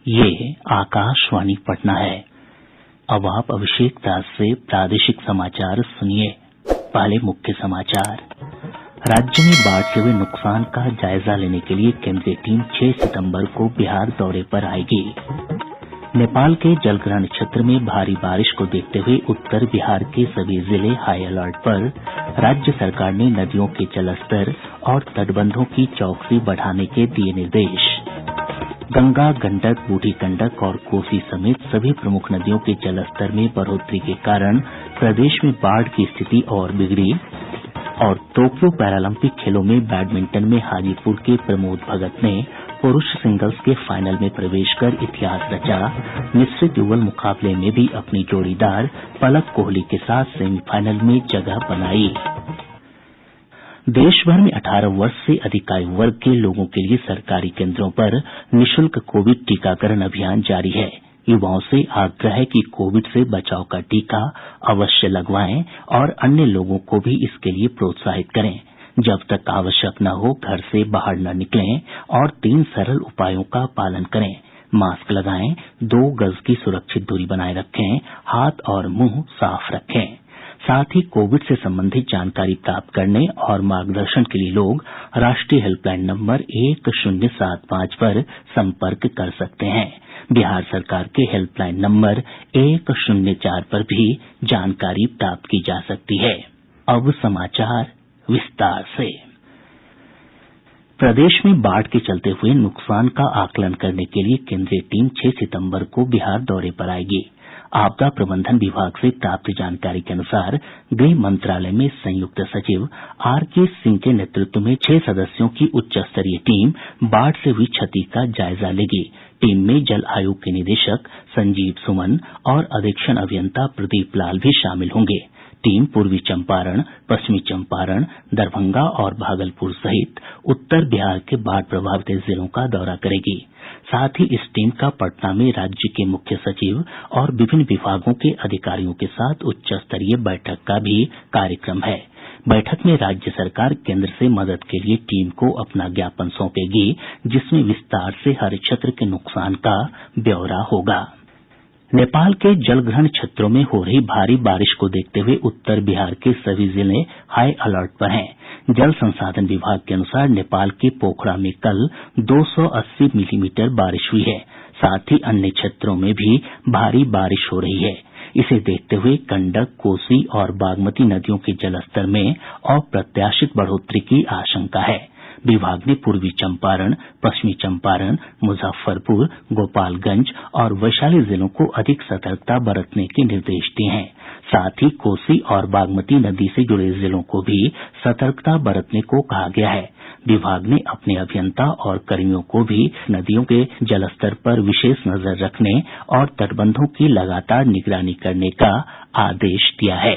ये आकाशवाणी पटना है। अब आप अभिषेक दास से प्रादेशिक समाचार सुनिए। पहले मुख्य समाचार। राज्य में बाढ़ से हुए नुकसान का जायजा लेने के लिए केंद्रीय टीम 6 सितंबर को बिहार दौरे पर आएगी। नेपाल के जलग्रहण क्षेत्र में भारी बारिश को देखते हुए उत्तर बिहार के सभी जिले हाई अलर्ट पर। राज्य सरकार ने नदियों के जलस्तर और तटबंधों की चौकसी बढ़ाने के दिये निर्देश। गंगा, गंडक, बूढ़ी गंडक और कोसी समेत सभी प्रमुख नदियों के जलस्तर में बढ़ोतरी के कारण प्रदेश में बाढ़ की स्थिति और बिगड़ी। और टोक्यो पैरालंपिक खेलों में बैडमिंटन में हाजीपुर के प्रमोद भगत ने पुरुष सिंगल्स के फाइनल में प्रवेश कर इतिहास रचा। मिश्रित युगल मुकाबले में भी अपनी जोड़ीदार पलक कोहली के साथ सेमीफाइनल में जगह बनाई। देश भर में 18 वर्ष से अधिक आयु वर्ग के लोगों के लिए सरकारी केंद्रों पर निःशुल्क कोविड टीकाकरण अभियान जारी है। युवाओं से आग्रह है कि कोविड से बचाव का टीका अवश्य लगवाएं और अन्य लोगों को भी इसके लिए प्रोत्साहित करें। जब तक आवश्यक न हो घर से बाहर न निकलें और 3 सरल उपायों का पालन करें। मास्क लगाएं, 2 गज की सुरक्षित दूरी बनाए रखें, हाथ और मुंह साफ रखें। साथ ही कोविड से संबंधित जानकारी प्राप्त करने और मार्गदर्शन के लिए लोग राष्ट्रीय हेल्पलाइन नंबर 1075 पर संपर्क कर सकते हैं। बिहार सरकार के हेल्पलाइन नंबर 104 पर भी जानकारी प्राप्त की जा सकती है। अब समाचार विस्तार से। प्रदेश में बाढ़ के चलते हुए नुकसान का आकलन करने के लिए केंद्रीय टीम 6 सितंबर को बिहार दौरे पर आएगी। आपदा प्रबंधन विभाग से प्राप्त जानकारी के अनुसार गृह मंत्रालय में संयुक्त सचिव आर.के. सिंह के नेतृत्व में 6 सदस्यों की उच्च स्तरीय टीम बाढ़ से हुई क्षति का जायजा लेगी। टीम में जल आयोग के निदेशक संजीव सुमन और अधीक्षण अभियंता प्रदीप लाल भी शामिल होंगे। टीम पूर्वी चंपारण, पश्चिमी चंपारण, दरभंगा और भागलपुर सहित उत्तर बिहार के बाढ़ प्रभावित जिलों का दौरा करेगी। साथ ही इस टीम का पटना में राज्य के मुख्य सचिव और विभिन्न विभागों के अधिकारियों के साथ उच्च स्तरीय बैठक का भी कार्यक्रम है। बैठक में राज्य सरकार केंद्र से मदद के लिए टीम को अपना ज्ञापन सौंपेगी, जिसमें विस्तार से हर क्षेत्र के नुकसान का ब्यौरा होगा। नेपाल के जलग्रहण क्षेत्रों में हो रही भारी बारिश को देखते हुए उत्तर बिहार के सभी जिले हाई अलर्ट पर हैं। जल संसाधन विभाग के अनुसार नेपाल के पोखरा में कल 280 मिलीमीटर बारिश हुई है। साथ ही अन्य क्षेत्रों में भी भारी बारिश हो रही है। इसे देखते हुए गंडक, कोसी और बागमती नदियों के जलस्तर में अप्रत्याशित बढ़ोतरी की आशंका है। विभाग ने पूर्वी चंपारण, पश्चिमी चंपारण, मुजफ्फरपुर, गोपालगंज और वैशाली जिलों को अधिक सतर्कता बरतने के निर्देश दिए हैं। साथ ही कोसी और बागमती नदी से जुड़े जिलों को भी सतर्कता बरतने को कहा गया है। विभाग ने अपने अभियंता और कर्मियों को भी नदियों के जलस्तर पर विशेष नजर रखने और तटबंधों की लगातार निगरानी करने का आदेश दिया है।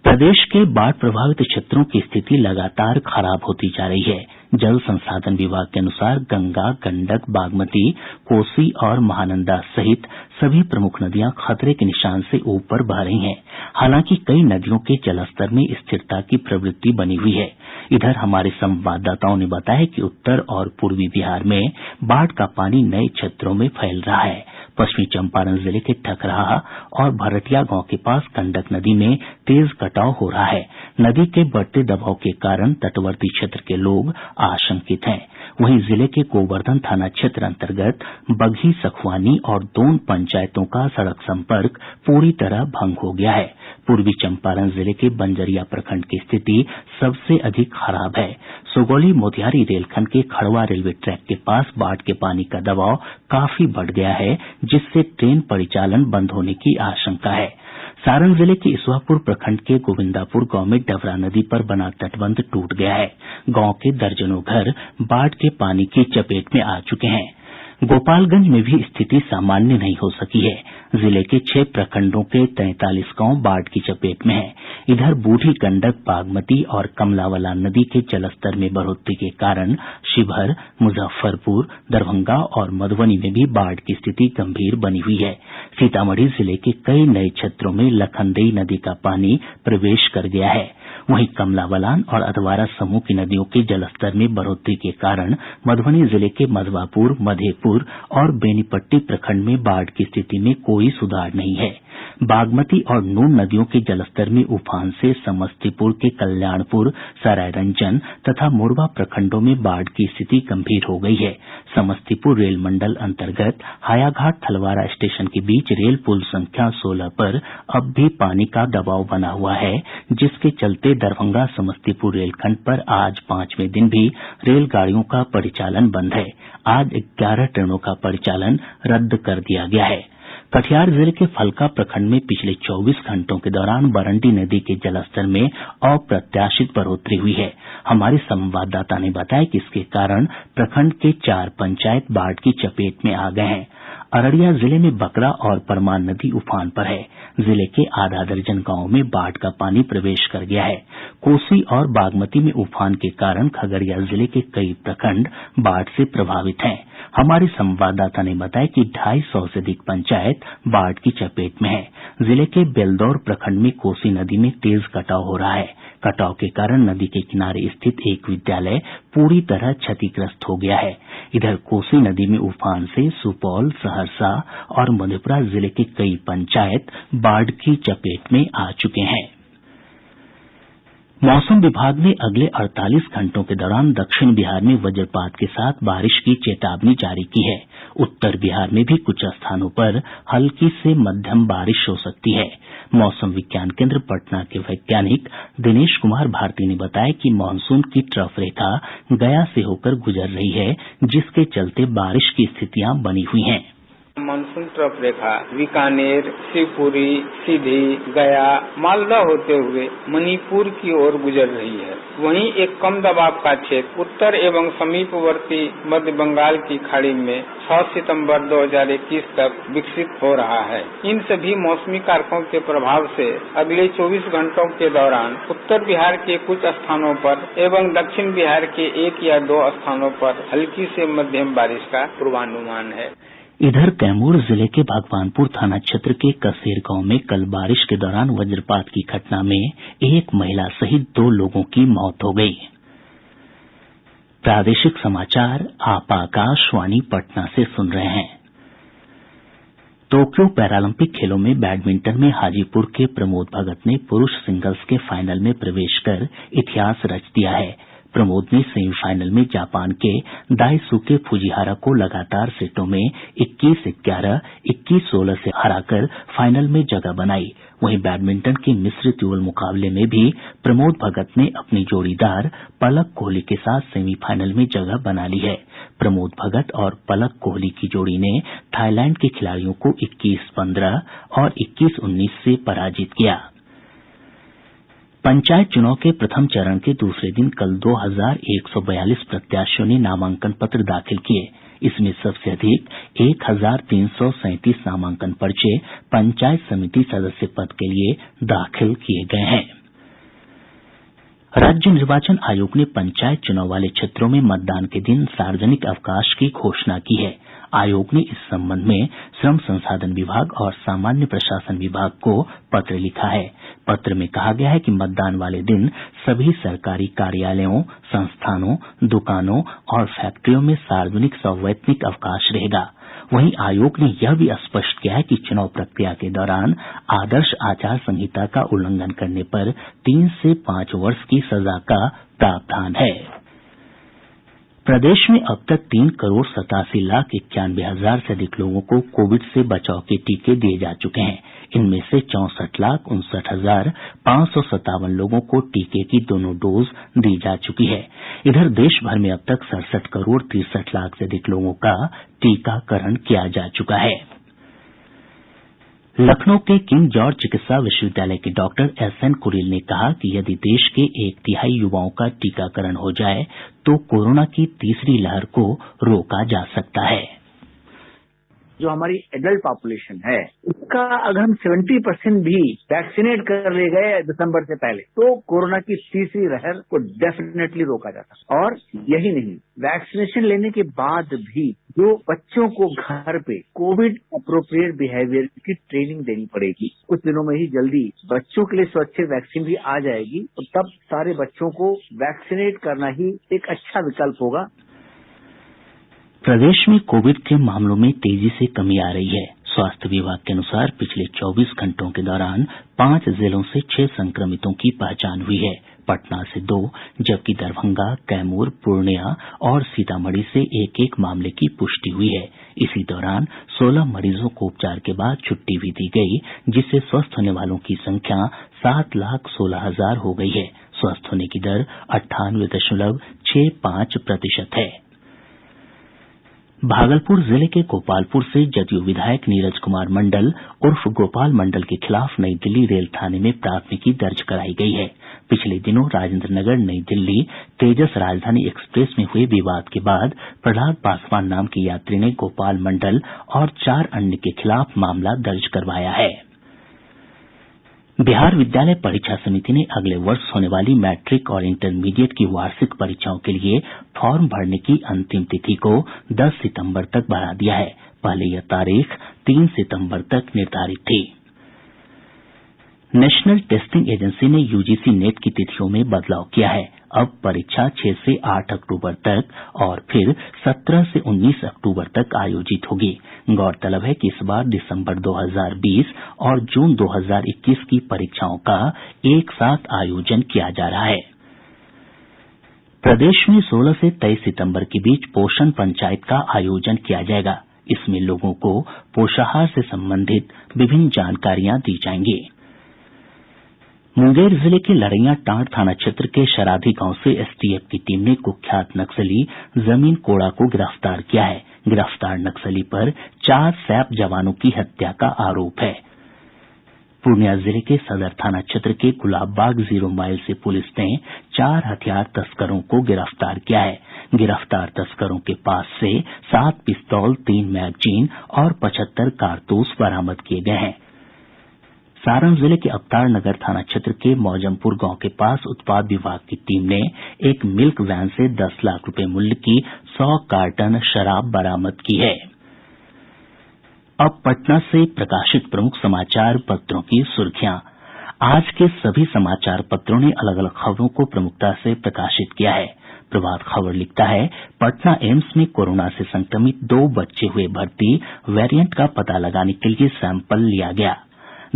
प्रदेश के बाढ़ प्रभावित क्षेत्रों की स्थिति लगातार खराब होती जा रही है। जल संसाधन विभाग के अनुसार गंगा, गंडक, बागमती, कोसी और महानंदा सहित सभी प्रमुख नदियां खतरे के निशान से ऊपर बह रही हैं। हालांकि कई नदियों के जलस्तर में स्थिरता की प्रवृत्ति बनी हुई है। इधर हमारे संवाददाताओं ने बताया कि उत्तर और पूर्वी बिहार में बाढ़ का पानी नये क्षेत्रों में फैल रहा है। पश्चिमी चंपारण जिले के ठकराहा और भरटिया गांव के पास गंडक नदी में तेज कटाव हो रहा है। नदी के बढ़ते दबाव के कारण तटवर्ती क्षेत्र के लोग आशंकित हैं। वहीं जिले के गोवर्धन थाना क्षेत्र अंतर्गत बगही, सखुआनी और दोन पंचायतों का सड़क संपर्क पूरी तरह भंग हो गया है। पूर्वी चंपारण जिले के बंजरिया प्रखंड की स्थिति सबसे अधिक खराब है। सुगौली मोतिहारी रेलखंड के खड़वा रेलवे ट्रैक के पास बाढ़ के पानी का दबाव काफी बढ़ गया है, जिससे ट्रेन परिचालन बंद होने की आशंका है। सारण जिले के इसवापुर प्रखंड के गोविंदापुर गांव में डबरा नदी पर बना तटबंध टूट गया है। गांव के दर्जनों घर बाढ़ के पानी की चपेट में आ चुके हैं। गोपालगंज में भी स्थिति सामान्य नहीं हो सकी है। जिले के 6 प्रखंडों के 43 गांव बाढ़ की चपेट में हैं। इधर बूढ़ी गंडक, बागमती और कमलाबलान नदी के जलस्तर में बढ़ोतरी के कारण शिवहर, मुजफ्फरपुर, दरभंगा और मधुबनी में भी बाढ़ की स्थिति गंभीर बनी हुई है। सीतामढ़ी जिले के कई नये क्षेत्रों में लखनदेई नदी का पानी प्रवेश कर गया है। वहीं कमला बलान और अधवारा समूह की नदियों के जलस्तर में बढ़ोतरी के कारण मधुबनी जिले के मधवापुर, मधेपुर और बेनीपट्टी प्रखंड में बाढ़ की स्थिति में कोई सुधार नहीं है। बागमती और नून नदियों के जलस्तर में उफान से समस्तीपुर के कल्याणपुर, सरायरंजन तथा मोरबा प्रखंडों में बाढ़ की स्थिति गंभीर हो गई है। समस्तीपुर रेल मंडल अंतर्गत हायाघाट थलवारा स्टेशन के बीच रेल पुल संख्या 16 पर अब भी पानी का दबाव बना हुआ है, जिसके चलते दरभंगा समस्तीपुर रेलखंड पर आज 5वें दिन भी रेलगाड़ियों का परिचालन बंद है। आज 11 ट्रेनों का परिचालन रद्द कर दिया गया है। कटिहार जिले के फलका प्रखंड में पिछले 24 घंटों के दौरान बरंडी नदी के जलस्तर में अप्रत्याशित बढ़ोतरी हुई है। हमारे संवाददाता ने बताया कि इसके कारण प्रखंड के 4 पंचायत बाढ़ की चपेट में आ गए हैं। अररिया जिले में बकरा और परमान नदी उफान पर है। जिले के आधा दर्जन गांवों में बाढ़ का पानी प्रवेश कर गया है। कोसी और बागमती में उफान के कारण खगड़िया जिले के कई प्रखंड बाढ़ से प्रभावित हैं। हमारे संवाददाता ने बताया कि 250 से अधिक पंचायत बाढ़ की चपेट में है। जिले के बेलदौर प्रखंड में कोसी नदी में तेज कटाव हो रहा है। कटाव के कारण नदी के किनारे स्थित एक विद्यालय पूरी तरह क्षतिग्रस्त हो गया है। इधर कोसी नदी में उफान से सुपौल, सहरसा और मधेपुरा जिले के कई पंचायत बाढ़ की चपेट में आ चुके हैं। मौसम विभाग ने अगले 48 घंटों के दौरान दक्षिण बिहार में वज्रपात के साथ बारिश की चेतावनी जारी की है। उत्तर बिहार में भी कुछ स्थानों पर हल्की से मध्यम बारिश हो सकती है। मौसम विज्ञान केंद्र पटना के वैज्ञानिक दिनेश कुमार भारती ने बताया कि मानसून की ट्रफ रेखा गया से होकर गुजर रही है, जिसके चलते बारिश की स्थितियां बनी हुई हैं। मानसून ट्रफ रेखा बीकानेर, शिवपुरी, सीधी, गया, मालदा होते हुए मणिपुर की ओर गुजर रही है। वहीं एक कम दबाव का क्षेत्र उत्तर एवं समीपवर्ती मध्य बंगाल की खाड़ी में 6 सितंबर 2021 तक विकसित हो रहा है। इन सभी मौसमी कारकों के प्रभाव से अगले 24 घंटों के दौरान उत्तर बिहार के कुछ स्थानों पर एवं दक्षिण बिहार के 1 या 2 स्थानों पर हल्की से मध्यम बारिश का पूर्वानुमान है। इधर कैमूर जिले के भगवानपुर थाना क्षेत्र के कसेर गांव में कल बारिश के दौरान वज्रपात की घटना में एक महिला सहित 2 लोगों की मौत हो गई। प्रादेशिक समाचार आप आकाशवाणी पटना से सुन रहे हैं। टोक्यो पैरालंपिक खेलों में बैडमिंटन में हाजीपुर के प्रमोद भगत ने पुरुष सिंगल्स के फाइनल में प्रवेश कर इतिहास रच दिया है। प्रमोद ने सेमीफाइनल में जापान के दाईसुके फुजिहारा को लगातार सेटों में 21-11, 21-16 से हराकर फाइनल में जगह बनाई। वहीं बैडमिंटन के मिश्रित युगल मुकाबले में भी प्रमोद भगत ने अपनी जोड़ीदार पलक कोहली के साथ सेमीफाइनल में जगह बना ली है। प्रमोद भगत और पलक कोहली की जोड़ी ने थाईलैंड के खिलाड़ियों को 21-15 और 21-19 से पराजित किया। पंचायत चुनाव के प्रथम चरण के दूसरे दिन कल 2142 प्रत्याशियों ने नामांकन पत्र दाखिल किए। इसमें सबसे अधिक 1337 नामांकन पर्चे पंचायत समिति सदस्य पद के लिए दाखिल किए गए हैं। राज्य निर्वाचन आयोग ने पंचायत चुनाव वाले क्षेत्रों में मतदान के दिन सार्वजनिक अवकाश की घोषणा की है। आयोग ने इस संबंध में श्रम संसाधन विभाग और सामान्य प्रशासन विभाग को पत्र लिखा है। पत्र में कहा गया है कि मतदान वाले दिन सभी सरकारी कार्यालयों, संस्थानों, दुकानों और फैक्ट्रियों में सार्वजनिक सवैतनिक अवकाश रहेगा। वहीं आयोग ने यह भी स्पष्ट किया है कि चुनाव प्रक्रिया के दौरान आदर्श आचार संहिता का उल्लंघन करने पर 3 से 5 वर्ष की सजा का प्रावधान है। प्रदेश में अब तक 3,87,91,000 से अधिक लोगों को कोविड से बचाव के टीके दिए जा चुके हैं। इनमें से 64,59,557 लोगों को टीके की दोनों डोज दी जा चुकी है। इधर देश भर में अब तक 67,63,00,000 से अधिक लोगों का टीकाकरण किया जा चुका है। लखनऊ के किंग जॉर्ज चिकित्सा विश्वविद्यालय के डॉक्टर एसएन कुरिल ने कहा कि यदि देश के 1/3 युवाओं का टीकाकरण हो जाए तो कोरोना की तीसरी लहर को रोका जा सकता है। जो हमारी एडल्ट पॉपुलेशन है उसका अगर हम 70% भी वैक्सीनेट कर ले गए दिसंबर से पहले तो कोरोना की तीसरी लहर को डेफिनेटली रोका जाता। और यही नहीं, वैक्सीनेशन लेने के बाद भी जो बच्चों को घर पे कोविड अप्रोप्रिएट बिहेवियर की ट्रेनिंग देनी पड़ेगी। कुछ दिनों में ही जल्दी बच्चों के लिए सुरक्षित वैक्सीन भी आ जाएगी और तब सारे बच्चों को वैक्सीनेट करना ही एक अच्छा विकल्प होगा। प्रदेश में कोविड के मामलों में तेजी से कमी आ रही है। स्वास्थ्य विभाग के अनुसार पिछले 24 घंटों के दौरान 5 जिलों से 6 संक्रमितों की पहचान हुई है। पटना से 2, जबकि दरभंगा, कैमूर, पूर्णिया और सीतामढ़ी से एक एक मामले की पुष्टि हुई है। इसी दौरान 16 मरीजों को उपचार के बाद छुट्टी भी दी गई, जिससे स्वस्थ होने वालों की संख्या 7,16,000 हो गई है। स्वस्थ होने की दर 98.65% है। भागलपुर जिले के गोपालपुर से जदयू विधायक नीरज कुमार मंडल उर्फ गोपाल मंडल के खिलाफ नई दिल्ली रेल थाने में प्राथमिकी दर्ज कराई गई है। पिछले दिनों राजेंद्र नगर नई दिल्ली तेजस राजधानी एक्सप्रेस में हुए विवाद के बाद प्रहलाद पासवान नाम के यात्री ने गोपाल मंडल और 4 अन्य के खिलाफ मामला दर्ज करवाया है। बिहार विद्यालय परीक्षा समिति ने अगले वर्ष होने वाली मैट्रिक और इंटरमीडिएट की वार्षिक परीक्षाओं के लिए फॉर्म भरने की अंतिम तिथि को 10 सितंबर तक बढ़ा दिया है। पहले यह तारीख 3 सितंबर तक निर्धारित थी। नेशनल टेस्टिंग एजेंसी ने यूजीसी नेट की तिथियों में बदलाव किया है। अब परीक्षा 6 से 8 अक्टूबर तक और फिर 17 से 19 अक्टूबर तक आयोजित होगी। गौरतलब है कि इस बार दिसंबर 2020 और जून 2021 की परीक्षाओं का एक साथ आयोजन किया जा रहा है। प्रदेश में 16 से 23 सितंबर के बीच पोषण पंचायत का आयोजन किया जाएगा। इसमें लोगों को पोषाहार से संबंधित विभिन्न जानकारियां दी जाएंगी। मुंगेर जिले के लड़ैया टांड थाना क्षेत्र के शराधी गांव से एसटीएफ की टीम ने कुख्यात नक्सली जमीन कोड़ा को गिरफ्तार किया है। गिरफ्तार नक्सली पर 4 सैप जवानों की हत्या का आरोप है। पूर्णिया जिले के सदर थाना क्षेत्र के गुलाबबाग 0 माइल से पुलिस ने 4 हथियार तस्करों को गिरफ्तार किया है। गिरफ्तार तस्करों के पास से 7 पिस्तौल, 3 मैगजीन और 75 कारतूस बरामद किए गए हैं। सारण जिले के अवतार नगर थाना क्षेत्र के मौजमपुर गांव के पास उत्पाद विभाग की टीम ने एक मिल्क वैन से 10 लाख रुपए मूल्य की 100 कार्टन शराब बरामद की है। अब पटना से प्रकाशित प्रमुख समाचार पत्रों की सुर्खियां। आज के सभी समाचार पत्रों ने अलग अलग खबरों को प्रमुखता से प्रकाशित किया है। प्रभात खबर लिखता है, पटना एम्स में कोरोना से संक्रमित 2 बच्चे हुए भर्ती, वेरिएंट का पता लगाने के लिए सैंपल लिया गया।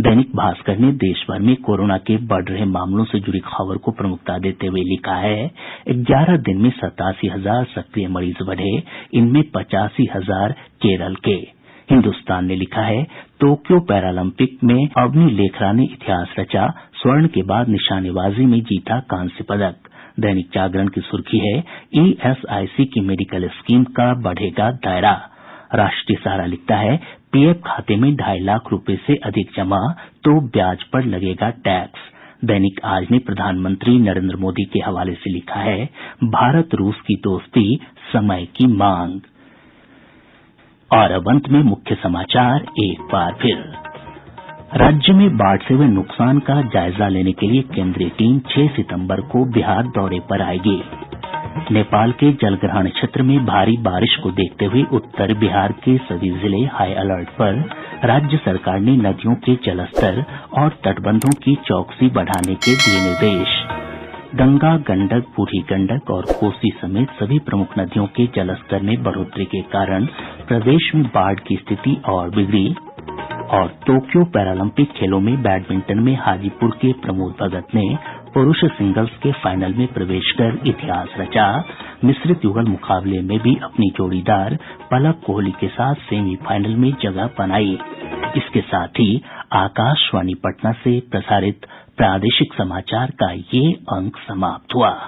दैनिक भास्कर ने देश भर में कोरोना के बढ़ रहे मामलों से जुड़ी खबर को प्रमुखता देते हुए लिखा है, 11 दिन में 87,000 सक्रिय मरीज बढ़े, इनमें 85,000 केरल के। हिन्दुस्तान ने लिखा है, टोक्यो पैरालंपिक में अवनी लेखरा ने इतिहास रचा, स्वर्ण के बाद निशानेबाजी में जीता कांस्य पदक। दैनिक जागरण की सुर्खी है, ईएसआईसी की मेडिकल स्कीम का बढ़ेगा दायरा। राष्ट्रीय सहारा लिखता है, पीएफ खाते में 2.5 लाख रुपए से अधिक जमा तो ब्याज पर लगेगा टैक्स। दैनिक आज ने प्रधानमंत्री नरेंद्र मोदी के हवाले से लिखा है, भारत रूस की दोस्ती समय की मांग। और अब अंत में मुख्य समाचार एक बार फिर। राज्य में बाढ़ से हुए नुकसान का जायजा लेने के लिए केंद्रीय टीम 6 सितंबर को बिहार दौरे पर आएगी। नेपाल के जलग्रहण क्षेत्र में भारी बारिश को देखते हुए उत्तर बिहार के सभी जिले हाई अलर्ट पर। राज्य सरकार ने नदियों के जलस्तर और तटबंधों की चौकसी बढ़ाने के दिए निर्देश। गंगा, गंडक, बूढ़ी गंडक और कोसी समेत सभी प्रमुख नदियों के जलस्तर में बढ़ोतरी के कारण प्रदेश में बाढ़ की स्थिति और बिगड़ी। और टोक्यो पैरालंपिक खेलों में बैडमिंटन में हाजीपुर के प्रमोद भगत ने पुरुष सिंगल्स के फाइनल में प्रवेश कर इतिहास रचा। मिश्रित युगल मुकाबले में भी अपनी जोड़ीदार पलक कोहली के साथ सेमीफाइनल में जगह बनाई। इसके साथ ही आकाशवाणी पटना से प्रसारित प्रादेशिक समाचार का ये अंक समाप्त हुआ।